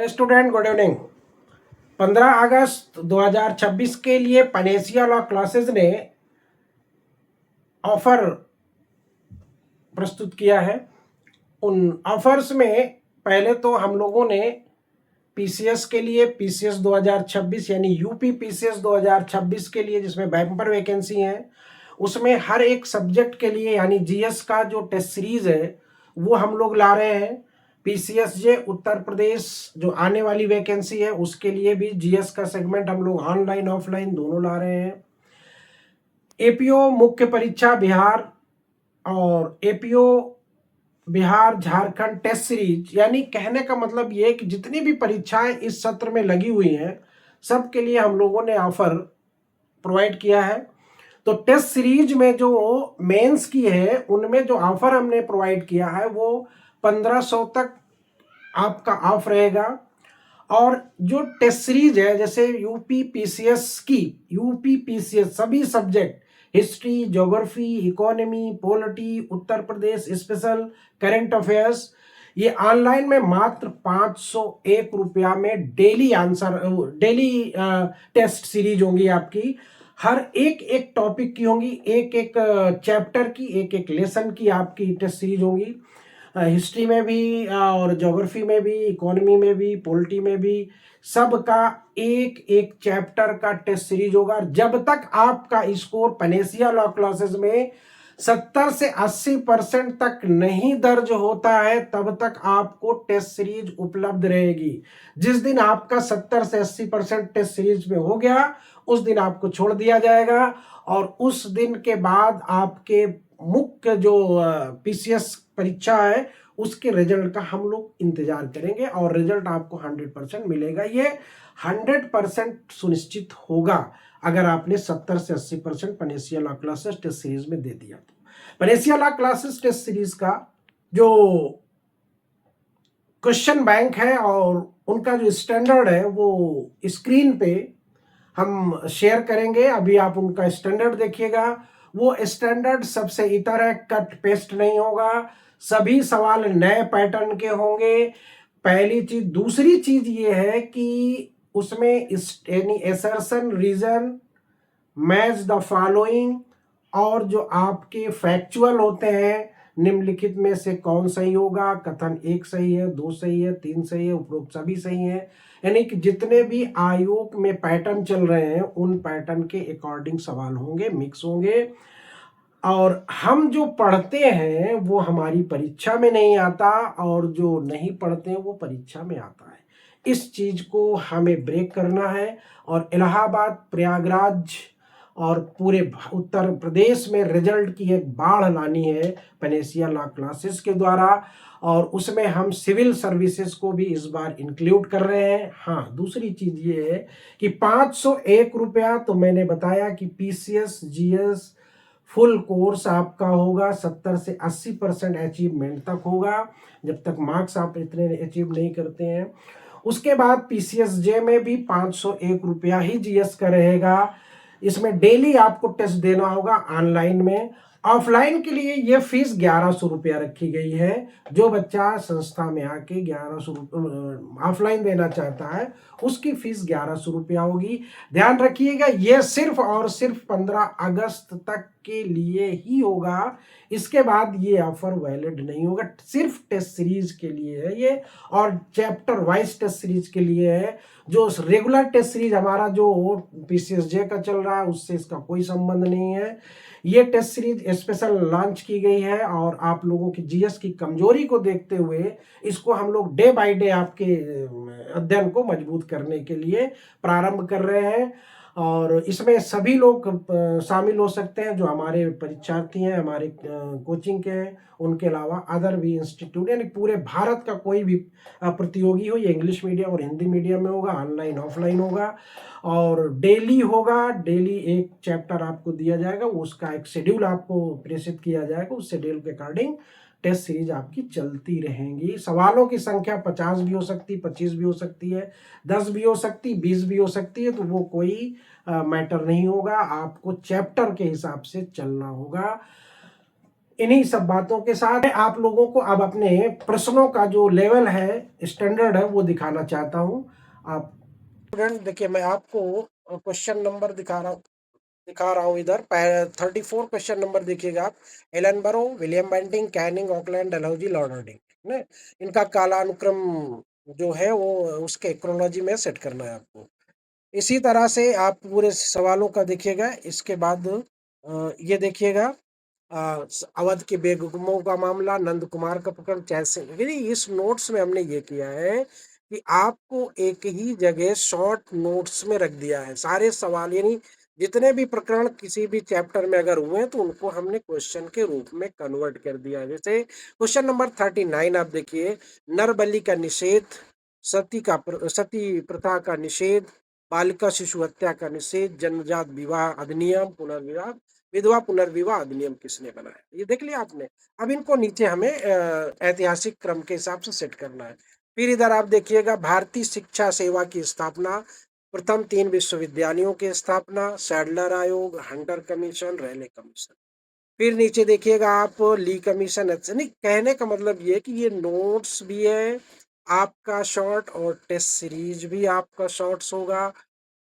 Student good evening. 15 अगस्त 2026 के लिए panacea law classes ने ऑफर प्रस्तुत किया है। उन ऑफर्स में पहले तो हम लोगों ने पीसीएस के लिए पीसीएस 2026 यानी यूपी पीसीएस 2026 के लिए जिसमें बैंपर वैकेंसी है, उसमें हर एक सब्जेक्ट के लिए यानी जीएस का जो टेस्ट सीरीज है वो हम लोग ला रहे हैं। पीसीएसजे उत्तर प्रदेश जो आने वाली वैकेंसी है उसके लिए भी जीएस का सेगमेंट हम लोग ऑनलाइन ऑफलाइन दोनों ला रहे हैं। एपीओ मुख्य परीक्षा बिहार और APO Bihar Jharkhand test series, यानी कहने का मतलब ये कि जितनी भी परीक्षाएं इस सत्र में लगी हुई हैं सबके लिए हम लोगों ने ऑफर प्रोवाइड किया है। तो टेस्ट सीरीज में जो मेंस की है उनमें जो ऑफर हमने प्रोवाइड किया है वो 1500 तक आपका ऑफ रहेगा। और जो टेस्ट सीरीज है जैसे यूपी पीसीएस सभी subject history, geography, economy, polity, Uttar Pradesh special, current affairs, ये ऑनलाइन में मात्र 501 रुपया में डेली टेस्ट सीरीज होंगी आपकी। हर एक टॉपिक की होंगी, एक चैप्टर की, एक लेसन की आपकी टेस्ट सीरीज होंगी। हिस्ट्री में भी और ज्योग्राफी में भी, इकोनॉमी में भी, पॉलिटी में भी, सबका एक चैप्टर का टेस्ट सीरीज होगा। जब तक आपका स्कोर पनेसिया लॉ क्लासेस में 70 से 80% तक नहीं दर्ज होता है तब तक आपको टेस्ट सीरीज उपलब्ध रहेगी। जिस दिन आपका 70 से 80% टेस्ट सीरीज में हो गया उस दिन आपको छोड़ दिया जाएगा और उस दिन के बाद आपके मुख्य जो पीसीएस परीक्षा है उसके रिजल्ट का हम लोग इंतजार करेंगे और रिजल्ट आपको 100% मिलेगा। ये 100% सुनिश्चित होगा अगर आपने 70 से 80% panacea law classes test series में दे दिया। तो panacea law classes test series का जो क्वेश्चन बैंक है और उनका जो स्टैंडर्ड है वो स्क्रीन पे हम शेयर करेंगे। अभी आप उनका स्टैंडर्ड देखिएगा। वो स्टैंडर्ड सबसे इतर है, कट पेस्ट नहीं होगा। सभी सवाल नए पैटर्न के होंगे, पहली चीज। दूसरी चीज ये है कि उसमें यानी assertion, reason, match the following और जो आपके फैक्चुअल होते हैं निम्नलिखित में से कौन सही होगा, कथन 1 सही है, 2 सही है, 3 सही है, उपरोक्त सभी सही है, यानी कि जितने भी आयोग में पैटर्न चल रहे हैं उन पैटर्न के अकॉर्डिंग सवाल होंगे, मिक्स होंगे। और हम जो पढ़ते हैं वो हमारी परीक्षा में नहीं आता और जो नहीं पढ़ते हैं वो परीक्षा में आता है। इस चीज को हमें ब्रेक करना है और इलाहाबाद, प्रयागराज और पूरे उत्तर प्रदेश में रिजल्ट की एक बाढ़ लानी है पनेसिया लॉ क्लासेस के द्वारा। और उसमें हम सिविल सर्विसेज को भी इस बार इंक्लूड कर रहे हैं। हाँ, दूसरी चीज ये है कि 501 रुपया तो मैंने बताया कि पीसीएस जीएस फुल कोर्स आपका होगा, 70 से 80% अचीवमेंट तक होगा जब तक मार्क्स आप इतने अचीव नहीं करते हैं। उसके बाद पीसीएसजे में भी 501 रुपया ही जीएस का रहेगा। इसमें डेली आपको टेस्ट देना होगा ऑनलाइन में। ऑफलाइन के लिए ये फीस 1100 रुपया रखी गई है। जो बच्चा संस्था में आके 1100 ऑफलाइन देना चाहता है उसकी फीस 1100 रुपया होगी। ध्यान रखिएगा, ये सिर्फ और सिर्फ 15 अगस्त तक के लिए ही होगा। इसके बाद ये ऑफर वैलिड नहीं होगा। सिर्फ टेस्ट सीरीज के लिए है ये और चैप्टर वाइज टेस्ट सीरीज के लिए है। जो रेगुलर टेस्ट सीरीज हमारा जो पीसीएसजे का चल रहा है उससे इसका कोई संबंध नहीं है। ये टेस्ट सीरीज स्पेशल लॉन्च की गई है और आप लोगों की जीएस की कमजोरी को देखते हुए इसको हम लोग डे बाय डे आपके अध्ययन को मजबूत करने के लिए प्रारंभ कर रहे हैं। और इसमें सभी लोग शामिल हो सकते हैं जो हमारे परीक्षार्थी हैं, हमारे कोचिंग के हैं, उनके अलावा अदर भी इंस्टीट्यूट, यानी पूरे भारत का कोई भी प्रतियोगी हो। ये इंग्लिश मीडियम और हिंदी मीडियम में होगा, ऑनलाइन ऑफलाइन होगा और डेली होगा। डेली एक चैप्टर आपको दिया जाएगा, उसका एक शेड्यूल आपको प्रेषित किया जाएगा। उस शेड्यूल के अकॉर्डिंग टेस्ट सीरीज आपकी चलती रहेंगी। सवालों की संख्या 50 भी हो सकती, 25 भी हो सकती है, 10 भी हो सकती, 20 भी हो सकती है। तो वो कोई मैटर नहीं होगा, आपको चैप्टर के हिसाब से चलना होगा। इन्हीं सब बातों के साथ मैं आप लोगों को अब अपने प्रश्नों का जो लेवल है, स्टैंडर्ड है, वो दिखाना चाहता हूँ। आप स्टूडेंट देखिए, मैं आपको क्वेश्चन नंबर दिखा रहा हूँ इधर। 34 क्वेश्चन नंबर देखिएगा आप। Ellenborough, William Bentinck, Canning, Auckland, Dalhousie, Lord Hardinge ने इनका कालानुक्रम जो है वो उसके क्रोनोलॉजी में सेट करना है आपको। इसी तरह से आप पूरे सवालों का देखिएगा। इसके बाद ये देखिएगा, अवध के बेगमों का मामला, नंद कुमार का प्रकरण, चैन सिंह। यानी इस नोट्स में हमने ये किया है कि आपको एक ही जगह शॉर्ट नोट्स में रख दिया है सारे सवाल। यानी जितने भी प्रकरण किसी भी चैप्टर में अगर हुए तो उनको हमने क्वेश्चन के रूप में कन्वर्ट कर दिया है। जैसे क्वेश्चन नंबर 39 आप देखिए, नरबलि का निषेध, सती प्रथा का निषेध, बालिका शिशु हत्या का निषेध, जन्मजात विवाह अधिनियम, पुनर्विवाह, विधवा पुनर्विवाह अधिनियम किसने बनाया? ये देख लिया आपने। अब इनको नीचे हमें ऐतिहासिक क्रम के हिसाब से सेट करना है। फिर इधर आप देखिएगा, भारतीय शिक्षा सेवा की स्थापना, प्रथम 3 विश्वविद्यालयों की स्थापना, सैडलर आयोग, हंटर कमीशन, रेले कमीशन। फिर नीचे देखिएगा आप, ली कमीशन। नहीं, कहने का मतलब ये है कि ये नोट्स भी है आपका शॉर्ट और टेस्ट सीरीज भी आपका शॉर्ट्स होगा।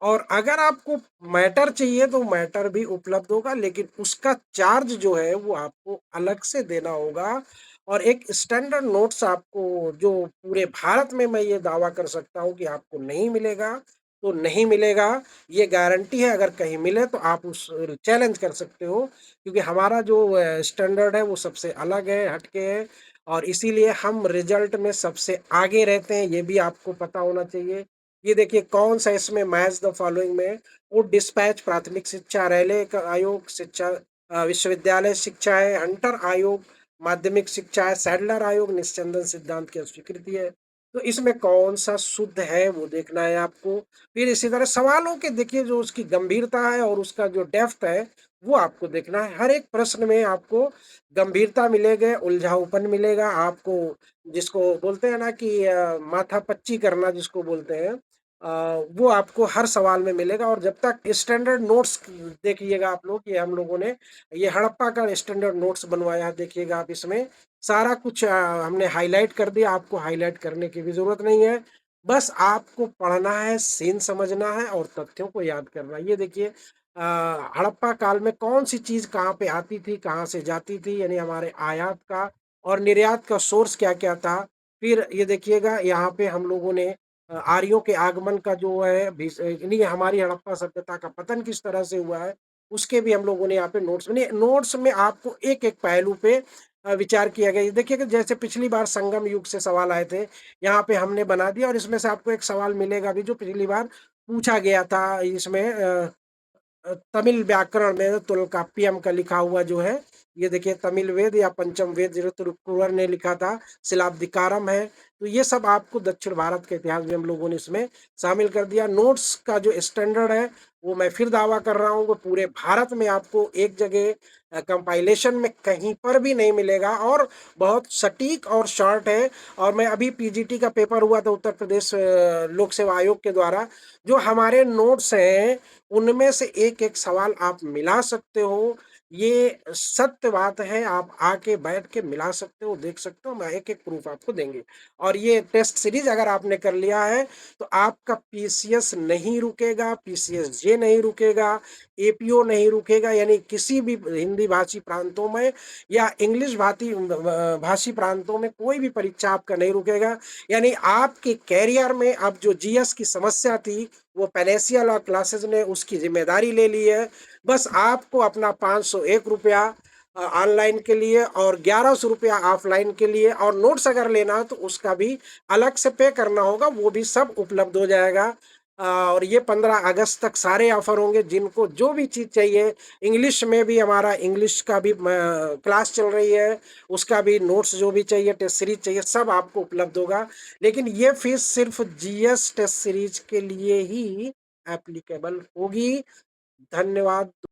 और अगर आपको मैटर चाहिए तो मैटर भी उपलब्ध होगा, लेकिन उसका चार्ज जो है वो आपको अलग से देना होगा। और एक स्टैंडर्ड नोट्स आपको जो पूरे भारत में मैं ये दावा कर सकता हूँ कि आपको नहीं मिलेगा तो नहीं मिलेगा, ये गारंटी है। अगर कहीं मिले तो आप उस चैलेंज कर सकते हो, क्योंकि हमारा जो स्टैंडर्ड है वो सबसे अलग है, हटके है। और इसीलिए हम रिजल्ट में सबसे आगे रहते हैं, ये भी आपको पता होना चाहिए। ये देखिए कौन सा इसमें मैच द फॉलोइंग में, वो डिस्पैच प्राथमिक शिक्षा, रेले का आयोग शिक्षा, विश्वविद्यालय शिक्षा है, हंटर आयोग माध्यमिक शिक्षा है, सैडलर आयोग निस्यंदन सिद्धांत की स्वीकृति है। तो इसमें कौन सा शुद्ध है वो देखना है आपको। फिर इसी तरह सवालों के देखिए जो उसकी गंभीरता है और उसका जो डेप्थ है वो आपको देखना है। हर एक प्रश्न में आपको गंभीरता मिलेगा, उलझाऊपन मिलेगा आपको, जिसको बोलते हैं ना कि माथा पच्ची करना जिसको बोलते हैं, वो आपको हर सवाल में मिलेगा। और जब तक स्टैंडर्ड नोट्स देखिएगा आप लोग, ये हम लोगों ने ये हड़प्पा का स्टैंडर्ड नोट्स बनवाया है, देखिएगा आप। इसमें सारा कुछ हमने हाईलाइट कर दिया, आपको हाईलाइट करने की भी जरूरत नहीं है। बस आपको पढ़ना है, सीन समझना है और तथ्यों को याद करना है। ये देखिए हड़प्पा काल में कौन सी चीज कहाँ पे आती थी, कहाँ से जाती थी, यानी हमारे आयात का और निर्यात का सोर्स क्या क्या था। फिर ये देखिएगा यहाँ पे हम लोगों ने आर्यों के आगमन का जो है यानी हमारी हड़प्पा सभ्यता का पतन किस तरह से हुआ है, उसके भी हम लोगों ने यहाँ पे नोट्स बने। नोट्स में आपको एक एक पहलू पे विचार किया गया। देखिए कि जैसे पिछली बार संगम युग से सवाल आए थे, यहाँ पे हमने बना दिया। और इसमें से आपको एक सवाल मिलेगा भी जो पिछली बार पूछा गया था। इसमें तमिल व्याकरण में तुल्काप्पियम का लिखा हुआ जो है, ये देखिए तमिल वेद या पंचम वेद जो तिरुक्कुरल ने लिखा था, शिलाब्धिकारम है। तो ये सब आपको दक्षिण भारत के इतिहास में हम लोगों ने इसमें शामिल कर दिया। नोट्स का जो स्टैंडर्ड है वो मैं फिर दावा कर रहा हूँ कि पूरे भारत में आपको एक जगह कंपाइलेशन में कहीं पर भी नहीं मिलेगा, और बहुत सटीक और शॉर्ट है। और मैं अभी पीजीटी का पेपर हुआ था उत्तर प्रदेश लोक सेवा आयोग के द्वारा, जो हमारे नोट्स हैं उनमें से एक एक सवाल आप मिला सकते हो। ये सत्य बात है, आप आके बैठ के मिला सकते हो, देख सकते हो, मैं एक एक प्रूफ आपको देंगे। और ये टेस्ट सीरीज अगर आपने कर लिया है तो आपका पीसीएस नहीं रुकेगा, पीसीएस जे नहीं रुकेगा, एपीओ नहीं रुकेगा। यानी किसी भी हिंदी भाषी प्रांतों में या इंग्लिश भाषी प्रांतों में कोई भी परीक्षा आपका नहीं रुकेगा। यानी आपके कैरियर में अब जो जीएस की समस्या थी वो पैलेसियल और क्लासेस ने उसकी जिम्मेदारी ले ली है। बस आपको अपना 501 रुपया ऑनलाइन के लिए और 1100 रुपया ऑफलाइन के लिए, और नोट्स अगर लेना हो तो उसका भी अलग से पे करना होगा, वो भी सब उपलब्ध हो जाएगा। और ये 15 अगस्त तक सारे ऑफर होंगे। जिनको जो भी चीज़ चाहिए, इंग्लिश में भी हमारा इंग्लिश का भी क्लास चल रही है, उसका भी नोट्स जो भी चाहिए, टेस्ट सीरीज चाहिए, सब आपको उपलब्ध होगा। लेकिन ये फीस सिर्फ जीएस टेस्ट सीरीज के लिए ही एप्लीकेबल होगी। धन्यवाद।